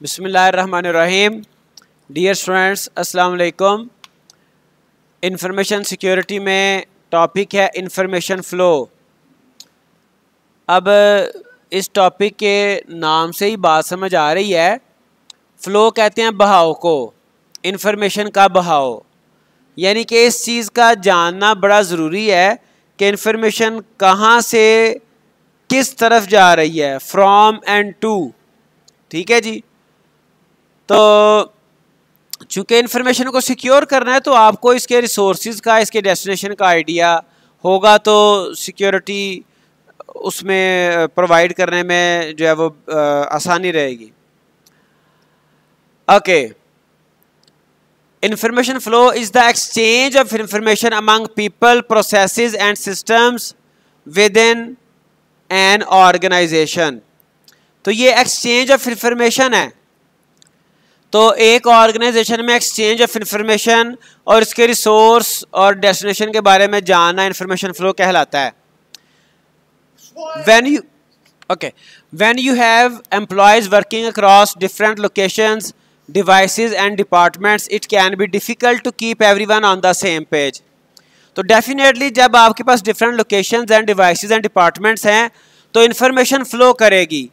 बिस्मिल्लाहिर्रहमानिर्रहीम। Dear students, अस्सलाम वालेकुम। इंफॉर्मेशन सिक्योरिटी में टॉपिक है इंफॉर्मेशन फ़्लो। अब इस टॉपिक के नाम से ही बात समझ आ रही है। फ़्लो कहते हैं बहाव को, इंफॉर्मेशन का बहाव, यानी कि इस चीज़ का जानना बड़ा ज़रूरी है कि इंफॉर्मेशन कहाँ से किस तरफ जा रही है, फ्रॉम एंड टू। ठीक है जी। तो चूँकि इंफॉर्मेशन को सिक्योर करना है तो आपको इसके रिसोर्सेज का, इसके डेस्टिनेशन का आइडिया होगा, तो सिक्योरिटी उसमें प्रोवाइड करने में जो है वो आसानी रहेगी। Okay, information flow is the exchange of information among people, processes and systems within an organisation. तो ये एक्सचेंज ऑफ इंफॉर्मेशन है। तो एक ऑर्गेनाइजेशन में एक्सचेंज ऑफ इंफॉर्मेशन और इसके रिसोर्स और डेस्टिनेशन के बारे में जानना इंफॉर्मेशन फ्लो कहलाता है। when you have employees working across different locations, devices and departments, it can be difficult to keep everyone on the same page. तो डेफिनेटली जब आपके पास different locations and devices and departments हैं तो information flow करेगी।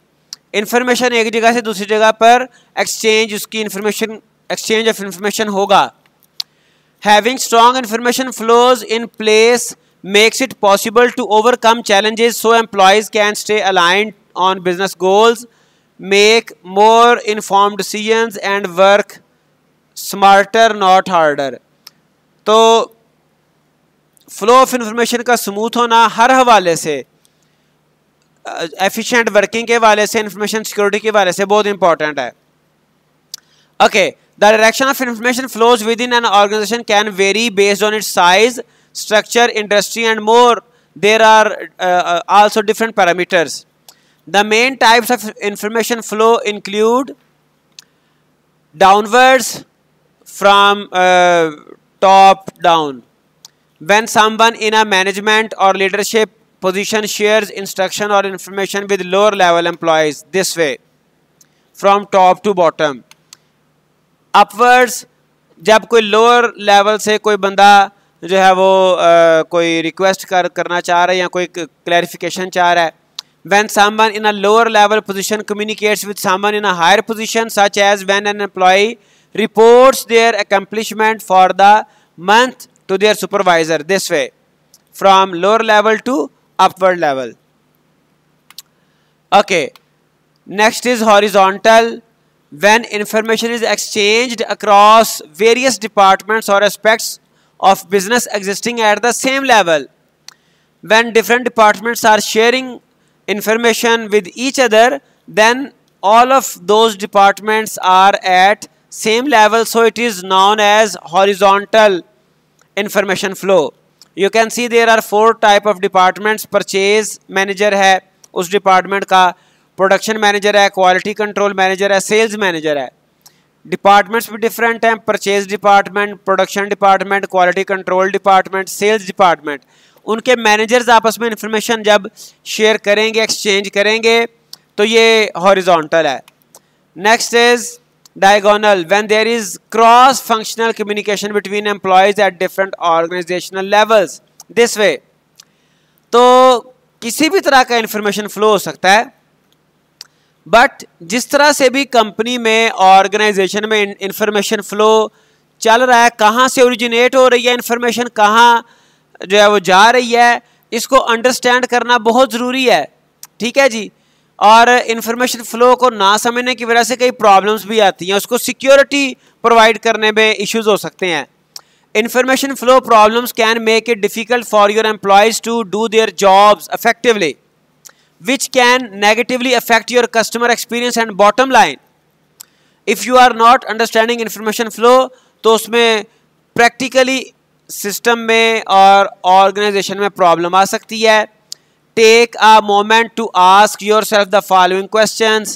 Information एक जगह से दूसरी जगह पर एक्सचेंज, उसकी इंफॉर्मेशन एक्सचेंज ऑफ इंफॉर्मेशन होगा। Having strong information flows in place makes it possible to overcome challenges so employees can stay aligned on business goals, make more informed decisions and work smarter not harder. तो flow of information का smooth होना हर हवाले से, efficient working के हवाले से, information security के हवाले से बहुत इंपॉर्टेंट है। Okay, the direction of information flows within an organisation can vary based on its size, structure, industry and more. There are also different parameters. The main types of information flow include downwards, from top down. When someone in a management or leadership position shares instruction or information with lower level employees, this way, from top to bottom. Upwards, जब कोई lower level से कोई बंदा जो है वो कोई request करना चाह रहा है या कोई क्लैरिफिकेशन चाह रहा है। when someone in a lower level position communicates with someone in a higher position, such as when an employee reports their accomplishment for the month to their supervisor, this way, from lower level to upward level. Okay, next is horizontal. When information is exchanged across various departments or aspects of business existing at the same level. When different departments are sharing information with each other, then all of those departments are at same level, so it is known as horizontal information flow. You can see there are 4 type of departments. Purchase manager है उस department का, production manager है, quality control manager है, sales manager है। Departments भी different हैं, purchase department, production department, quality control department, sales department. उनके managers आपस में इंफॉर्मेशन जब शेयर करेंगे, एक्सचेंज करेंगे, तो ये हॉरिजॉन्टल है। Next is diagonal, when there is cross functional communication between employees at different organisational levels, this way. तो किसी भी तरह का इंफॉर्मेशन फ्लो हो सकता है, बट जिस तरह से भी कंपनी में, ऑर्गेनाइजेशन में इंफॉर्मेशन फ्लो चल रहा है, कहाँ से ओरिजिनेट हो रही है इंफॉर्मेशन, कहाँ जो है वो जा रही है, इसको अंडरस्टैंड करना बहुत ज़रूरी है। ठीक है जी। और इंफॉर्मेशन फ्लो को ना समझने की वजह से कई प्रॉब्लम्स भी आती हैं, उसको सिक्योरिटी प्रोवाइड करने में इश्यूज हो सकते हैं। Information flow problems can make it difficult for your employees to do their jobs effectively, which can negatively affect your customer experience and bottom line. If you are not understanding information flow, तो उसमें practically system में और organization में problem आ सकती है। Take a moment to ask yourself the following questions.